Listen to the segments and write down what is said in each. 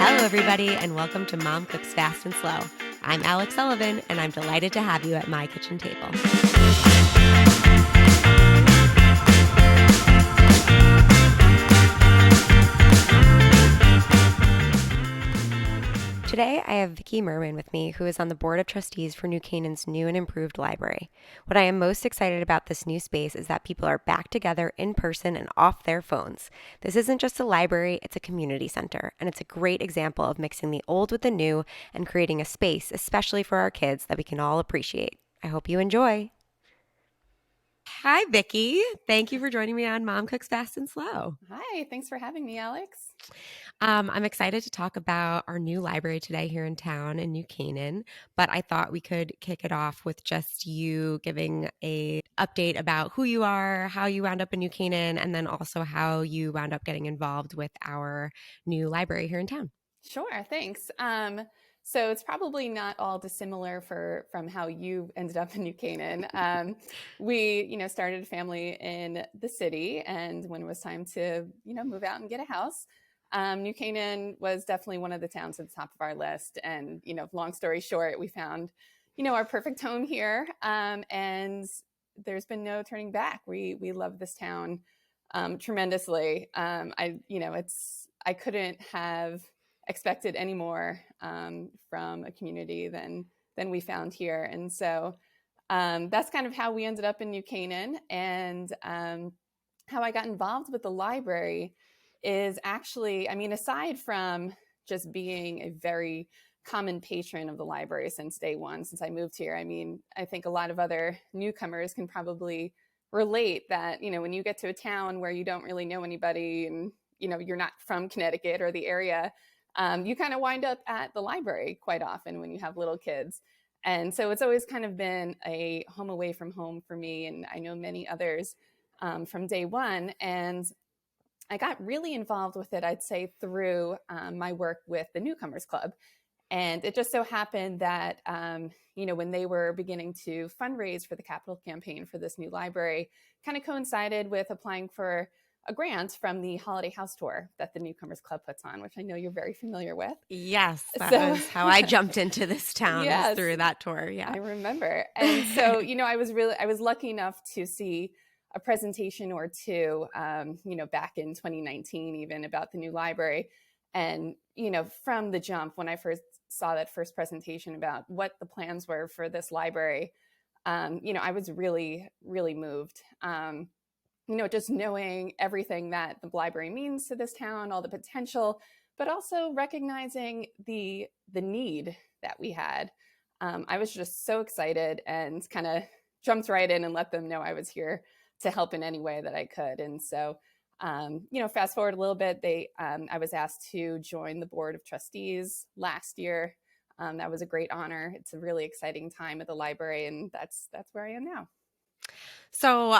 Hello, everybody, and welcome to Mom Cooks Fast and Slow. I'm Alex Sullivan, and I'm delighted to have you at my kitchen table. Today, I have Vicky Merwin with me, who is on the Board of Trustees for New Canaan's new and improved library. What I am most excited about this new space is that people are back together in person and off their phones. This isn't just a library, it's a community center, and it's a great example of mixing the old with the new and creating a space, especially for our kids, that we can all appreciate. I hope you enjoy. Hi, Vicky. Thank you for joining me on Mom Cooks Fast and Slow. Hi, thanks for having me, Alex. I'm excited to talk about our new library today here in town in New Canaan, but I thought we could kick it off with just you giving a update about who you are, how you wound up in New Canaan, and then also how you wound up getting involved with our new library here in town. Sure, thanks. So it's probably not all dissimilar from how you ended up in New Canaan. We, started a family in the city, and when it was time to, move out and get a house, New Canaan was definitely one of the towns at the top of our list. And, long story short, we found, our perfect home here, and there's been no turning back. We love this town tremendously. I couldn't have expected any more from a community than we found here. And so that's kind of how we ended up in New Canaan. And how I got involved with the library is actually, aside from just being a very common patron of the library since day one, since I moved here, I think a lot of other newcomers can probably relate that, when you get to a town where you don't really know anybody and, you're not from Connecticut or the area, you kind of wind up at the library quite often when you have little kids. And so it's always kind of been a home away from home for me. And I know many others from day one. And I got really involved with it, I'd say, through my work with the Newcomers Club. And it just so happened that, when they were beginning to fundraise for the capital campaign for this new library, kind of coincided with applying for a grant from the Holiday House Tour that the Newcomers Club puts on, which I know you're very familiar with. Yes, that was how I jumped into this town, Yes, through that tour. Yeah, I remember. And so, I was lucky enough to see a presentation or two, back in 2019, even about the new library. And, from the jump, when I first saw that first presentation about what the plans were for this library, I was really, really moved. Just knowing everything that the library means to this town, all the potential, but also recognizing the need that we had. I was just so excited and kind of jumped right in and let them know I was here to help in any way that I could. And so, fast forward a little bit, I was asked to join the Board of Trustees last year. That was a great honor. It's a really exciting time at the library, and that's where I am now. So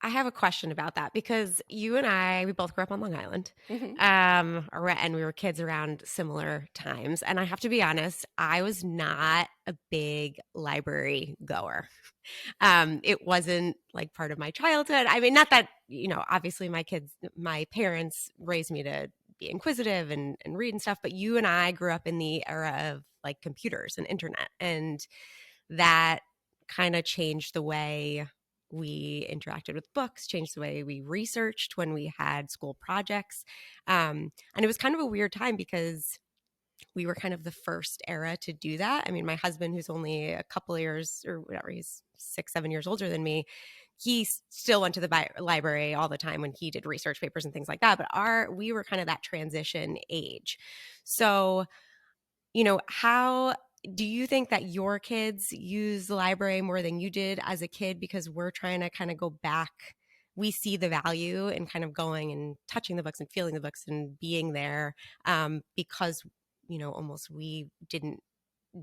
I have a question about that because you and we both grew up on Long Island, Mm-hmm. and we were kids around similar times. And I have to be honest, I was not a big library goer. It wasn't like part of my childhood. Not that, obviously my parents raised me to be inquisitive and read and stuff, but you and I grew up in the era of like computers and internet, and that kind of changed the way we interacted with books, changed the way we researched when we had school projects. And it was kind of a weird time because we were kind of the first era to do that. My husband, who's only a couple of years or whatever, he's 6-7 years older than me, he still went to the library all the time when he did research papers and things like that. But we were kind of that transition age. So, how do you think that your kids use the library more than you did as a kid? Because we're trying to kind of go back. We see the value in kind of going and touching the books and feeling the books and being there, because, almost we didn't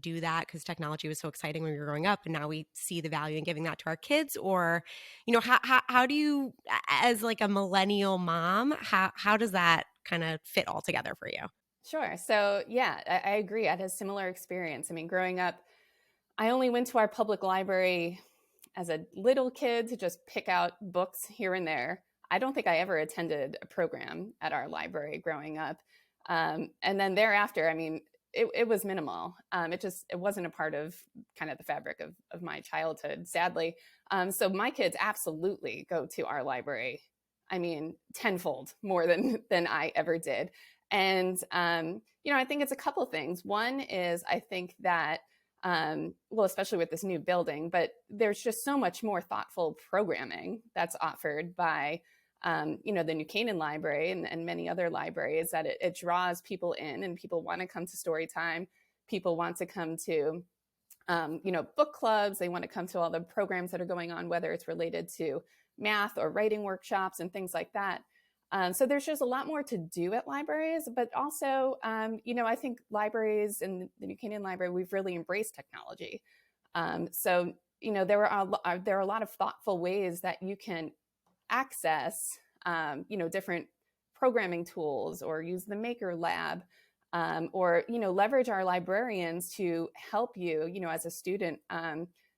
do that because technology was so exciting when we were growing up, and now we see the value in giving that to our kids. Or, how do you, as like a millennial mom, how does that kind of fit all together for you? Sure. So yeah, I agree. I had a similar experience. Growing up, I only went to our public library as a little kid to just pick out books here and there. I don't think I ever attended a program at our library growing up. And then thereafter, I mean, it was minimal. It wasn't a part of kind of the fabric of my childhood, sadly. So my kids absolutely go to our library. I mean, tenfold more than I ever did. And I think it's a couple things. One is I think that well, especially with this new building, but there's just so much more thoughtful programming that's offered by the New Canaan Library and many other libraries, that it draws people in, and people want to come to story time. People want to come to, book clubs. They want to come to all the programs that are going on, whether it's related to math or writing workshops and things like that. So there's just a lot more to do at libraries, but also, I think libraries and the New Canaan Library, we've really embraced technology. So there are a lot of thoughtful ways that you can access, different programming tools, or use the Maker Lab, or leverage our librarians to help you, as a student,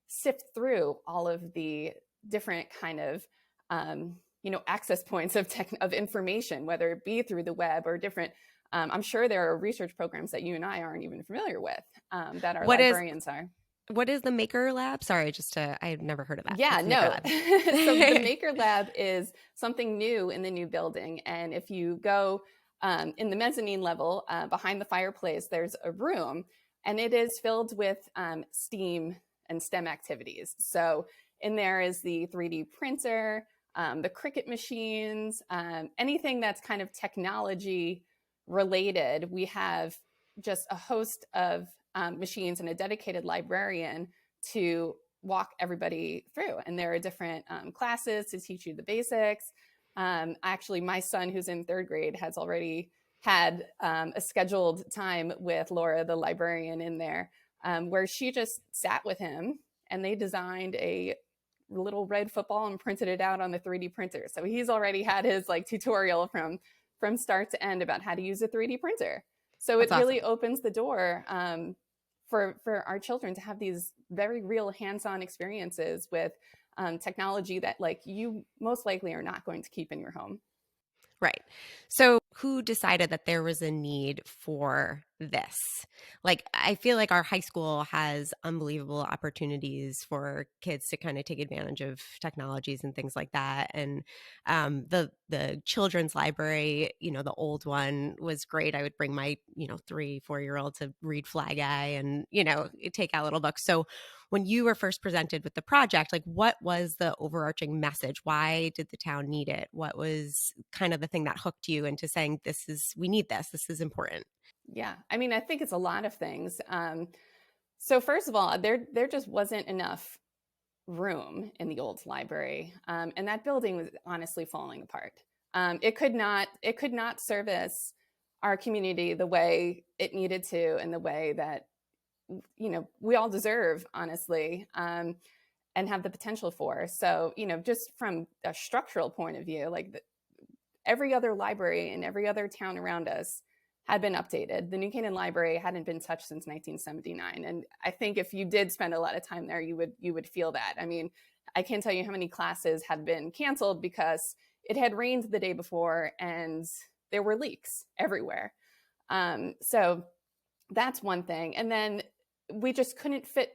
sift through all of the different kind of access points of information, whether it be through the web or different. I'm sure there are research programs that you and I aren't even familiar with, that our What is librarians are. what is the Maker Lab? Sorry, I had never heard of that. Yeah, What's the Maker no. Lab? So the Maker Lab is something new in the new building. And if you go in the mezzanine level, behind the fireplace, there's a room, and it is filled with STEAM and STEM activities. So in there is the 3D printer, the Cricut machines, anything that's kind of technology related. We have just a host of machines and a dedicated librarian to walk everybody through. And there are different classes to teach you the basics. Actually, my son, who's in third grade, has already had a scheduled time with Laura, the librarian, in there, where she just sat with him, and they designed a little red football and printed it out on the 3D printer. So he's already had his tutorial from start to end about how to use a 3D printer. So That's it really awesome. opens the door for our children to have these very real hands-on experiences with technology that you most likely are not going to keep in your home. Right. So, who decided that there was a need for this? I feel like our high school has unbelievable opportunities for kids to kind of take advantage of technologies and things like that. And the children's library, the old one, was great. I would bring my 3-4 year old to read Flag Eye and take out little books. So, when you were first presented with the project, what was the overarching message? Why did the town need it? What was kind of the thing that hooked you into saying, we need this, this is important? Yeah, I mean, I think it's a lot of things. So first of all, there just wasn't enough room in the old library, and that building was honestly falling apart. It could not service our community the way it needed to, and the way that we all deserve, honestly, and have the potential for. So just from a structural point of view, every other library in every other town around us had been updated. The New Canaan Library hadn't been touched since 1979, and I think if you did spend a lot of time there, you would feel that. I mean, I can't tell you how many classes had been canceled because it had rained the day before and there were leaks everywhere. So that's one thing. And then we just couldn't fit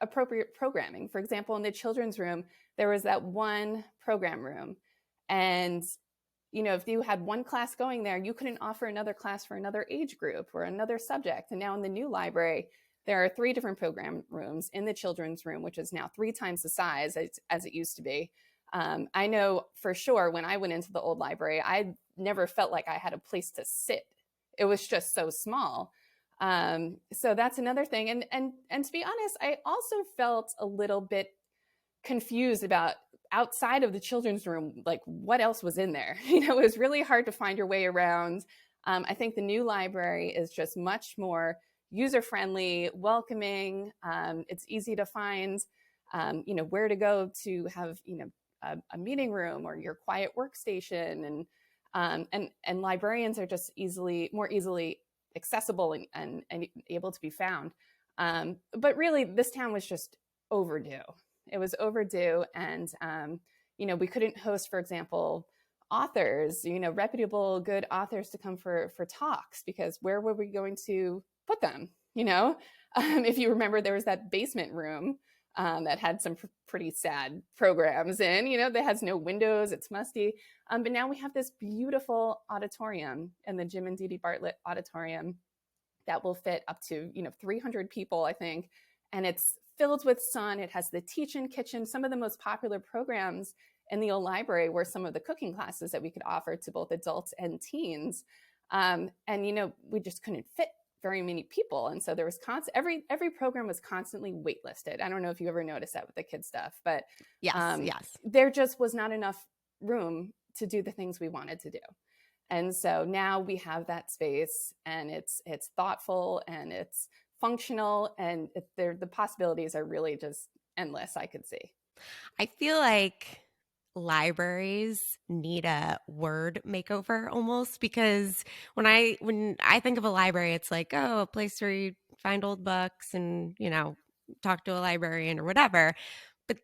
appropriate programming. For example, in the children's room, there was that one program room, and if you had one class going there, you couldn't offer another class for another age group or another subject. And now in the new library, there are 3 different program rooms in the children's room, which is now 3 times the size as it used to be. I know for sure when I went into the old library, I never felt like I had a place to sit. It was just so small. So that's another thing. And to be honest, I also felt a little bit confused about, outside of the children's room, what else was in there. It was really hard to find your way around. I think the new library is just much more user-friendly, welcoming. It's easy to find, where to go to have, a meeting room or your quiet workstation, and librarians are just more easily accessible and able to be found. But really, this town was just overdue. It was overdue, and we couldn't host, for example, authors, reputable, good authors to come for talks, because where were we going to put them? If you remember, there was that basement room that had some pretty sad programs in, that has no windows, it's musty. But now we have this beautiful auditorium in the Jim and Dee Dee Bartlett Auditorium that will fit up to 300 people, I think, and it's filled with sun. It has the teach-in kitchen. Some of the most popular programs in the old library were some of the cooking classes that we could offer to both adults and teens. And we just couldn't fit very many people, and so there was every program was constantly waitlisted. I don't know if you ever noticed that with the kids stuff, but Yes. there just was not enough room to do the things we wanted to do. And so now we have that space, and it's thoughtful and it's functional, and the possibilities are really just endless, I could see. I feel like libraries need a word makeover almost, because when I think of a library, it's like, oh, a place where you find old books and, talk to a librarian or whatever. But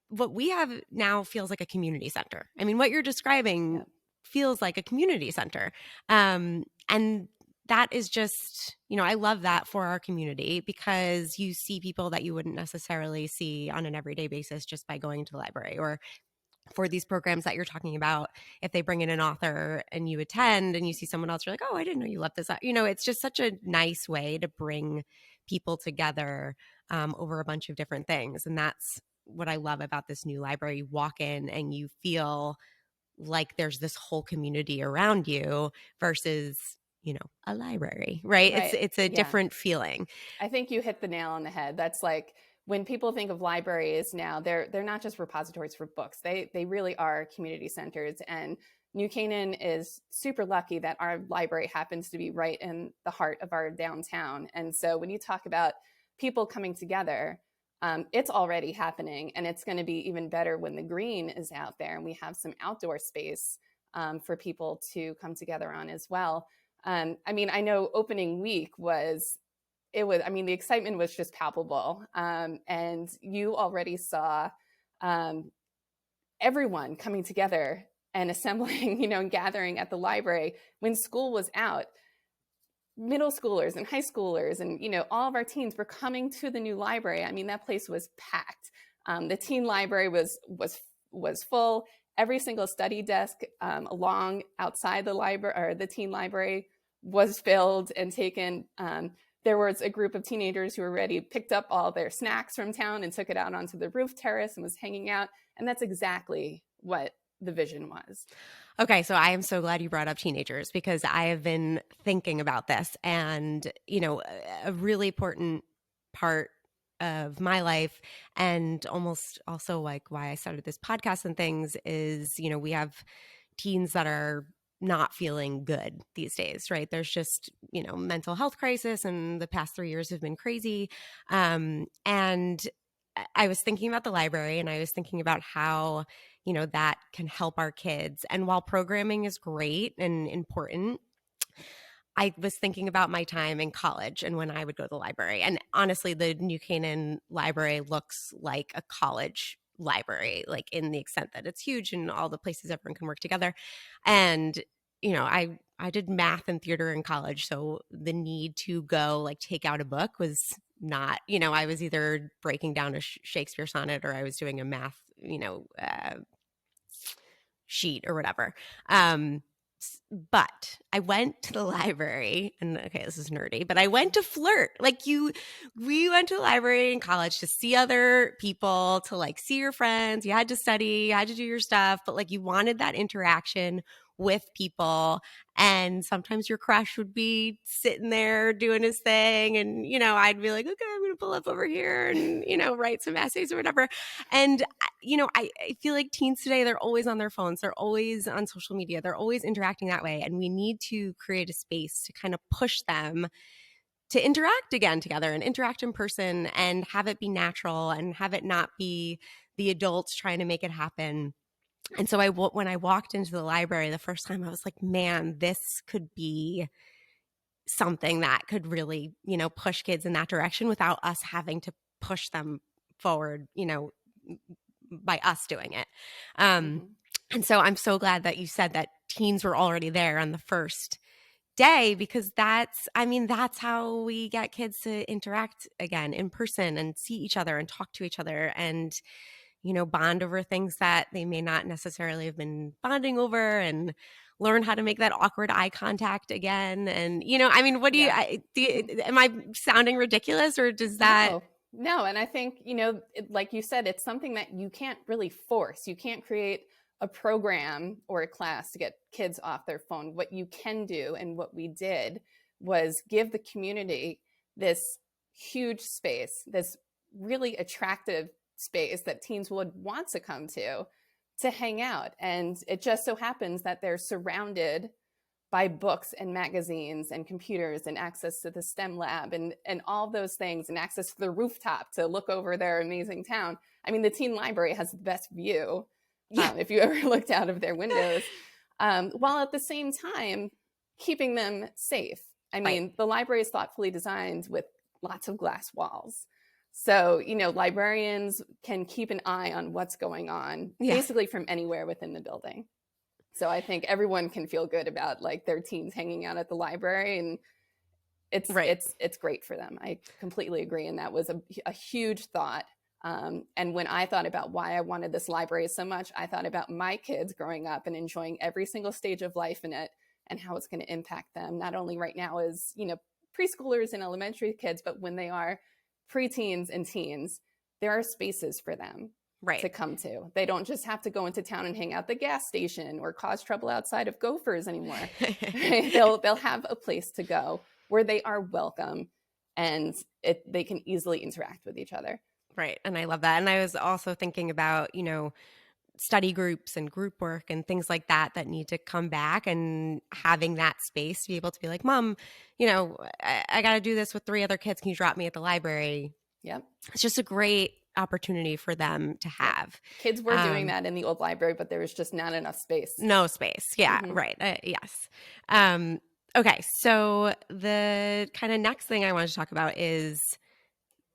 what we have now feels like a community center. I mean, what you're describing Yep. feels like a community center. And that is just, I love that for our community, because you see people that you wouldn't necessarily see on an everyday basis just by going to the library. Or for these programs that you're talking about, if they bring in an author and you attend and you see someone else, you're like, oh, I didn't know you loved this. It's just such a nice way to bring people together over a bunch of different things. And that's what I love about this new library. You walk in and you feel like there's this whole community around you versus, a library, right? It's Right. it's a Yeah. different feeling. I think you hit the nail on the head. That's like, when people think of libraries now, they're not just repositories for books. They really are community centers. And New Canaan is super lucky that our library happens to be right in the heart of our downtown. And so when you talk about people coming together, it's already happening, and it's going to be even better when the green is out there and we have some outdoor space for people to come together on as well. I know opening week the excitement was just palpable. And you already saw um, everyone coming together and assembling, and gathering at the library when school was out. Middle schoolers and high schoolers and, all of our teens were coming to the new library. I mean, that place was packed. The teen library was full. Every single study desk along outside the library or the teen library was filled and taken. There was a group of teenagers who already picked up all their snacks from town and took it out onto the roof terrace and was hanging out. And that's exactly what the vision was. Okay, so I am so glad you brought up teenagers, because I have been thinking about this. And, a really important part of my life, and almost also like why I started this podcast and things, is, we have teens that are not feeling good these days, right? There's just, mental health crisis, and the past 3 years have been crazy. And I was thinking about the library, and I was thinking about how, that can help our kids. And while programming is great and important, I was thinking about my time in college and when I would go to the library. And honestly, the New Canaan Library looks like a college library, like in the extent that it's huge and all the places everyone can work together. And, I did math and theater in college. So the need to go like take out a book was not, I was either breaking down a Shakespeare sonnet, or I was doing a math, sheet or whatever. But I went to the library, and okay, this is nerdy, but I went to flirt. We went to the library in college to see other people, to like see your friends. You had to study, you had to do your stuff, but like you wanted that interaction with people. And sometimes your crush would be sitting there doing his thing. And, I'd be like, okay, I'm going to pull up over here and, write some essays or whatever. And, I feel like teens today, they're always on their phones. They're always on social media. They're always interacting that way. And we need to create a space to kind of push them to interact again together and interact in person and have it be natural and have it not be the adults trying to make it happen. And so when I walked into the library the first time, I was like, man, this could be something that could really, push kids in that direction without us having to push them forward, by us doing it. Mm-hmm. And so I'm so glad that you said that teens were already there on the first day, because that's how we get kids to interact again in person and see each other and talk to each other and, bond over things that they may not necessarily have been bonding over, and learn how to make that awkward eye contact again. And, what do you, Yeah. am I sounding ridiculous, or does that? No, no. And I think, like you said, it's something that you can't really force. You can't create a program or a class to get kids off their phone. What you can do, and what we did, was give the community this huge space, this really attractive space that teens would want to come to hang out. And it just so happens that they're surrounded by books and magazines and computers and access to the STEM lab and all those things, and access to the rooftop to look over their amazing town. I mean, the teen library has the best view, Yeah. if you ever looked out of their windows, while at the same time keeping them safe. I Right. mean, the library is thoughtfully designed with lots of glass walls. So, librarians can keep an eye on what's going on Yeah. basically from anywhere within the building. So I think everyone can feel good about like their teens hanging out at the library, and it's Right. it's it's great for them. I completely agree, and that was a huge thought. And when I thought about why I wanted this library so much, I thought about my kids growing up and enjoying every single stage of life in it, and how it's going to impact them, not only right now as preschoolers and elementary kids, but when they are preteens and teens, there are spaces for them Right. to come to. They don't just have to go into town and hang out at the gas station or cause trouble outside of Gophers anymore. Right? They'll have a place to go where they are welcome, and they can easily interact with each other. Right. And I love that. And I was also thinking about, study groups and group work and things like that need to come back, and having that space to be able to be like, Mom, I got to do this with 3 other kids. Can you drop me at the library? Yep. It's just a great opportunity for them to Yep. have. Kids were doing that in the old library, but there was just not enough space. No space. Yeah. Mm-hmm. Right. Yes. Okay. So the kind of next thing I wanted to talk about is,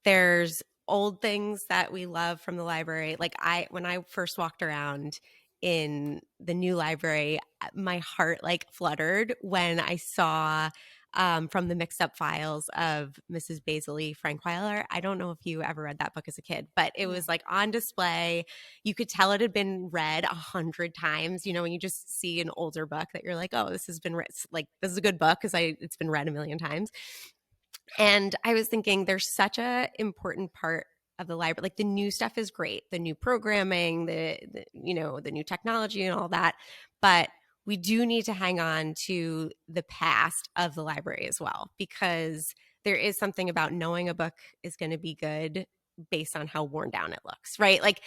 there's old things that we love from the library. Like, when I first walked around in the new library, my heart like fluttered when I saw, from the mixed up files of Mrs. Baisley Frankweiler. I don't know if you ever read that book as a kid, but it No. was like on display. You could tell it had been read 100 times. When you just see an older book that you're like, oh, this has been read, like, this is a good book because it's been read a million times. And I was thinking, there's such a important part of the library. Like, the new stuff is great, the new programming, the new technology and all that, but we do need to hang on to the past of the library as well, because there is something about knowing a book is going to be good based on how worn down it looks, right? Like,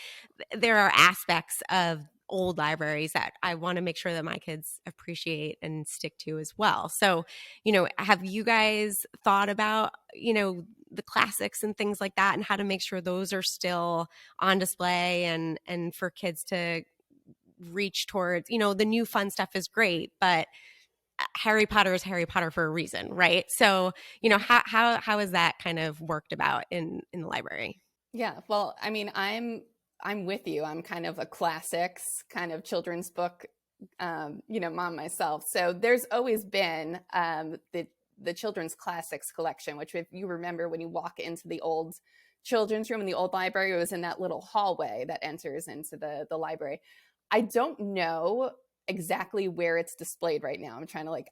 there are aspects of old libraries that I want to make sure that my kids appreciate and stick to as well. So, have you guys thought about, the classics and things like that, and how to make sure those are still on display, and for kids to reach towards, the new fun stuff is great, but Harry Potter is Harry Potter for a reason, right? So, how is that kind of worked about in the library? Yeah, well, I mean, I'm with you. I'm kind of a classics kind of children's book, mom myself. So there's always been the children's classics collection, which, if you remember, when you walk into the old children's room in the old library, it was in that little hallway that enters into the library. I don't know exactly where it's displayed right now. I'm trying to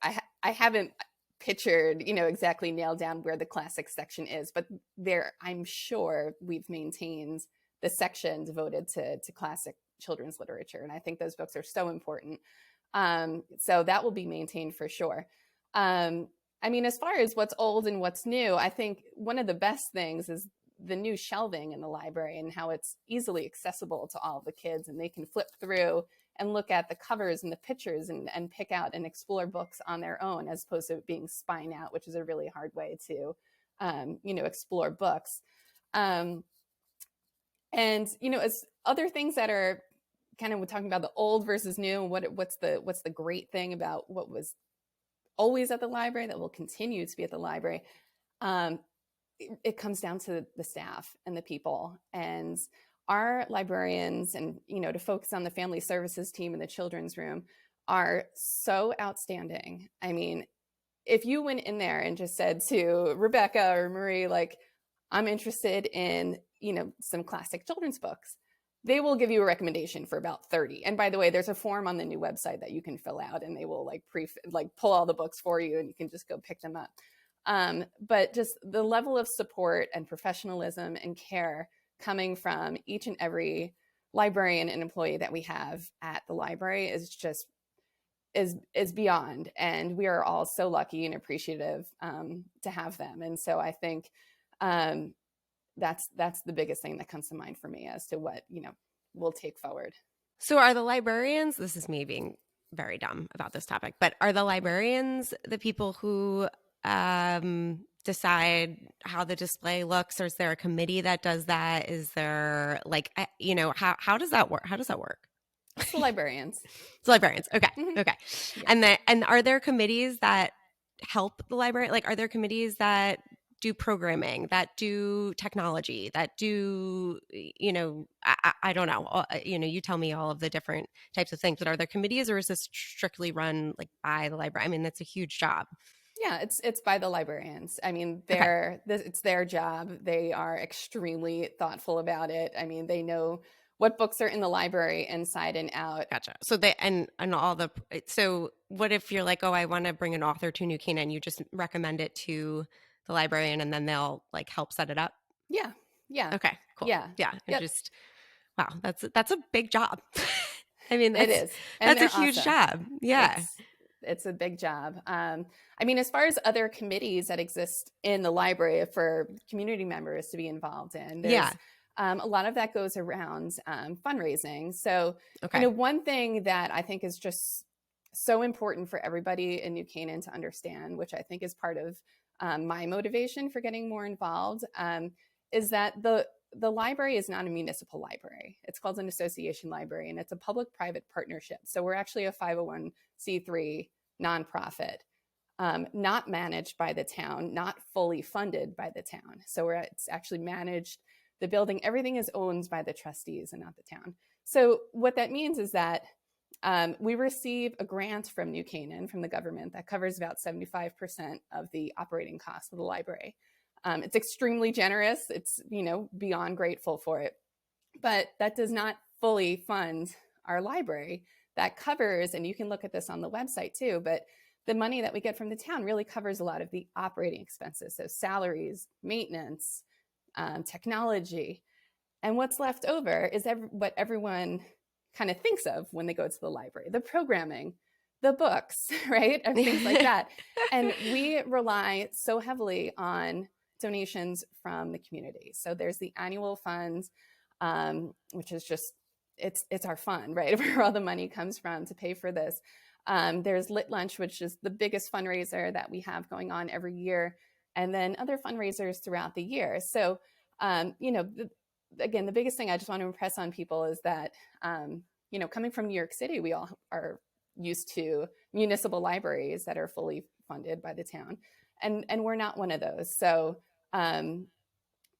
I haven't pictured, exactly nailed down where the classics section is, but there, I'm sure we've maintained the section devoted to classic children's literature. And I think those books are so important. So that will be maintained for sure. I mean, as far as what's old and what's new, I think one of the best things is the new shelving in the library, and how it's easily accessible to all of the kids, and they can flip through and look at the covers and the pictures, and pick out and explore books on their own, as opposed to it being spine out, which is a really hard way to, explore books. And, as other things that are kind of, we're talking about the old versus new, what's the great thing about what was always at the library that will continue to be at the library. It comes down to the staff and the people, and our librarians, and to focus on the family services team in the children's room, are so outstanding. I mean, if you went in there and just said to Rebecca or Marie, like, I'm interested in, some classic children's books, they will give you a recommendation for about 30. And by the way, there's a form on the new website that you can fill out, and they will pull all the books for you, and you can just go pick them up. But just the level of support and professionalism and care coming from each and every librarian and employee that we have at the library is beyond, and we are all so lucky and appreciative to have them. And so I think that's the biggest thing that comes to mind for me as to what we'll take forward. So are the librarians, this is me being very dumb about this topic, but are the librarians the people who decide how the display looks, or is there a committee that does that? Is there how does that work? How does that work? It's the librarians. It's librarians. Okay. Mm-hmm. Okay. Yeah. And are there committees that help the library? Like, are there committees that do programming, that do technology, that do, I don't know, you tell me all of the different types of things, but are there committees, or is this strictly run like by the library? I mean, that's a huge job. Yeah, it's by the librarians. I mean, Okay. it's their job. They are extremely thoughtful about it. I mean, they know what books are in the library inside and out. Gotcha. So so what if you're like, oh, I want to bring an author to New Canaan? You just recommend it to the librarian, and then they'll like help set it up. Yeah. Yeah. Okay, cool. Yeah. Yeah. And Yep. just, wow, that's a big job. I mean, It is. And that's a they're huge awesome. job. Yeah. It's a big job. I mean, as far as other committees that exist in the library for community members to be involved in, there's Yeah. a lot of that goes around fundraising. So, Okay. one thing that I think is just so important for everybody in New Canaan to understand, which I think is part of my motivation for getting more involved, is that the library is not a municipal library. It's called an association library, and it's a public-private partnership. So we're actually a 501c3 nonprofit, not managed by the town, not fully funded by the town. So it's actually managed, the building, everything is owned by the trustees and not the town. So what that means is that we receive a grant from New Canaan, from the government, that covers about 75% of the operating costs of the library. It's extremely generous. It's, beyond grateful for it. But that does not fully fund our library. That covers, and you can look at this on the website too, but the money that we get from the town really covers a lot of the operating expenses. So salaries, maintenance, technology. And what's left over is what everyone kind of thinks of when they go to the library: the programming, the books, right? And things like that. And we rely so heavily on donations from the community. So there's the annual fund, which is just, it's our fund, right? Where all the money comes from to pay for this. There's Lit Lunch, which is the biggest fundraiser that we have going on every year, and then other fundraisers throughout the year. So, again, the biggest thing I just want to impress on people is that, coming from New York City, we all are used to municipal libraries that are fully funded by the town, and we're not one of those. So,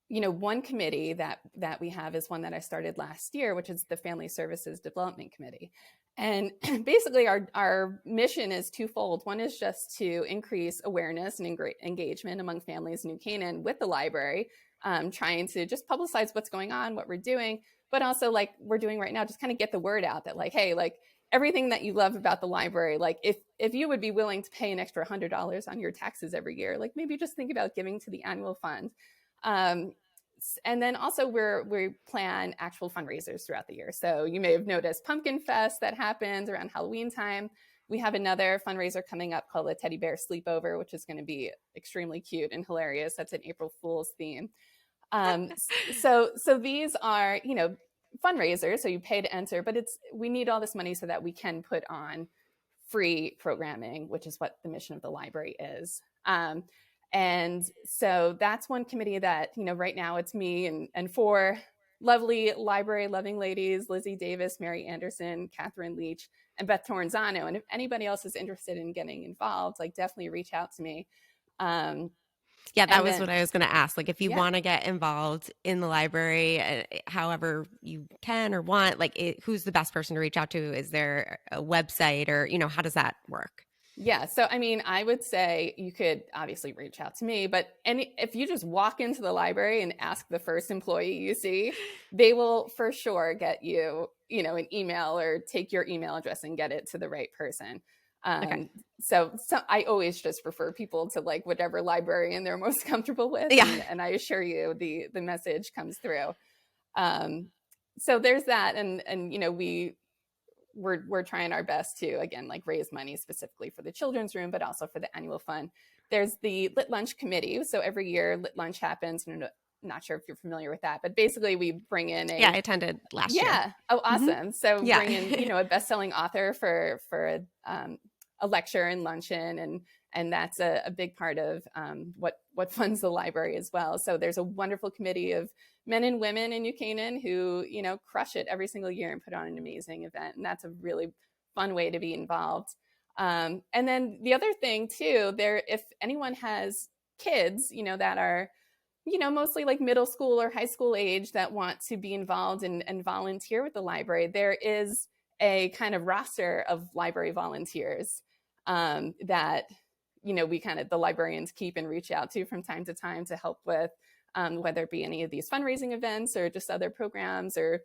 one committee that we have is one that I started last year, which is the Family Services Development Committee. And basically our mission is twofold. One is just to increase awareness and engagement among families in New Canaan with the library, trying to just publicize what's going on, what we're doing, but also, like we're doing right now, just kind of get the word out that, like, hey, like, everything that you love about the library, like if you would be willing to pay an extra $100 on your taxes every year, like maybe just think about giving to the annual fund. And then also we plan actual fundraisers throughout the year. So you may have noticed Pumpkin Fest that happens around Halloween time. We have another fundraiser coming up called the Teddy Bear Sleepover, which is going to be extremely cute and hilarious. That's an April Fool's theme. So these are, fundraisers. So you pay to enter, but we need all this money so that we can put on free programming, which is what the mission of the library is. And so that's one committee that, right now it's me and four lovely library loving ladies: Lizzie Davis, Mary Anderson, Catherine Leach, and Beth Torrenzano. And if anybody else is interested in getting involved, like, definitely reach out to me. Yeah, that And was then, what I was going to ask. Like, if you yeah. want to get involved in the library, however you can or want, like, who's the best person to reach out to? Is there a website or, how does that work? Yeah. So, I mean, I would say you could obviously reach out to me, but if you just walk into the library and ask the first employee you see, they will for sure get you, an email or take your email address and get it to the right person. Okay. So I always just refer people to like whatever librarian they're most comfortable with, Yeah. and I assure you the message comes through. Um, so there's that, and we're trying our best to, again, like raise money specifically for the children's room, but also for the annual fund. There's the Lit Lunch Committee. So every year Lit Lunch happens. I'm not sure if you're familiar with that, but basically we bring in Yeah, I attended last year. yeah. Oh, Hmm. awesome. So Yeah. bring in, a best-selling author for a lecture and luncheon, and that's a big part of what funds the library as well. So there's a wonderful committee of men and women in New Canaan who crush it every single year and put on an amazing event, and that's a really fun way to be involved. And then the other thing too, if anyone has kids, that are mostly like middle school or high school age that want to be involved and volunteer with the library, there is a kind of roster of library volunteers that the librarians keep and reach out to from time to time to help with whether it be any of these fundraising events or just other programs or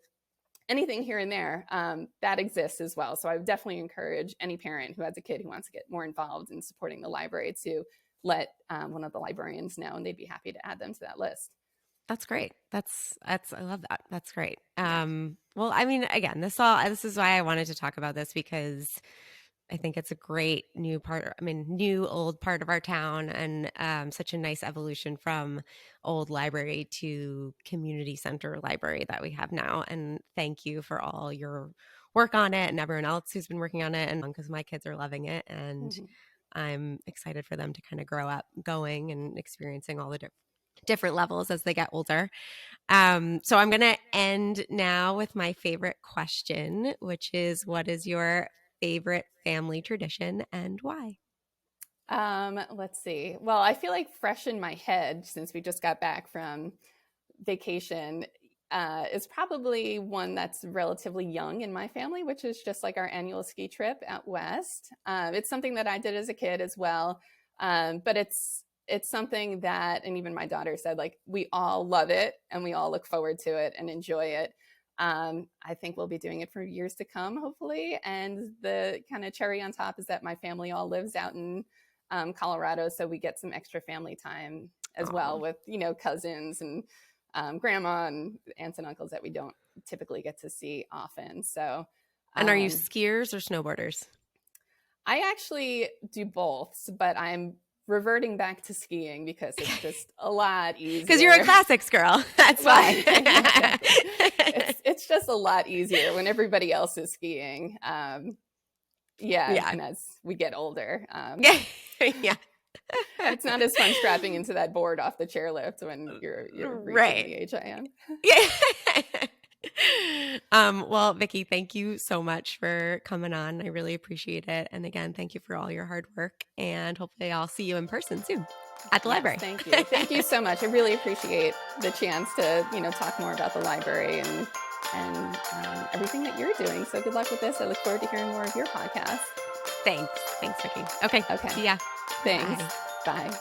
anything here and there that exists as well. So I would definitely encourage any parent who has a kid who wants to get more involved in supporting the library to let one of the librarians know, and they'd be happy to add them to that list. That's great. That's I love that. That's great. Yeah. Well, I mean, again, this is why I wanted to talk about this, because I think it's a great new old part of our town, and such a nice evolution from old library to community center library that we have now. And thank you for all your work on it and everyone else who's been working on it. And because my kids are loving it, and Mm-hmm. I'm excited for them to kind of grow up going and experiencing all the different levels as they get older. So I'm going to end now with my favorite question, which is, what is your favorite family tradition and why? Let's see. Well, I feel like fresh in my head since we just got back from vacation is probably one that's relatively young in my family, which is just like our annual ski trip out west. It's something that I did as a kid as well, but it's something that, and even my daughter said, like, we all love it and we all look forward to it and enjoy it. I think we'll be doing it for years to come, hopefully. And the kind of cherry on top is that my family all lives out in Colorado, so we get some extra family time as well Oh, with cousins and grandma and aunts and uncles that we don't typically get to see often. So and are you um, skiers or snowboarders? I actually do both, but I'm reverting back to skiing because it's just a lot Because you're a easier. classics girl. That's Well, why. exactly. It's just a lot easier when everybody else is skiing. Yeah, Yeah. and as we get older, Yeah. it's not as fun strapping into that board off the chairlift when you're reaching Right. the age I am. Yeah. Well, Vicky, thank you so much for coming on. I really appreciate it. And again, thank you for all your hard work. And hopefully I'll see you in person soon at the Yes, library. thank you. Thank you so much. I really appreciate the chance to, talk more about the library and everything that you're doing. So good luck with this. I look forward to hearing more of your podcast. Thanks. Thanks, Vicky. Okay. Okay. See ya. Thanks. Bye. Bye.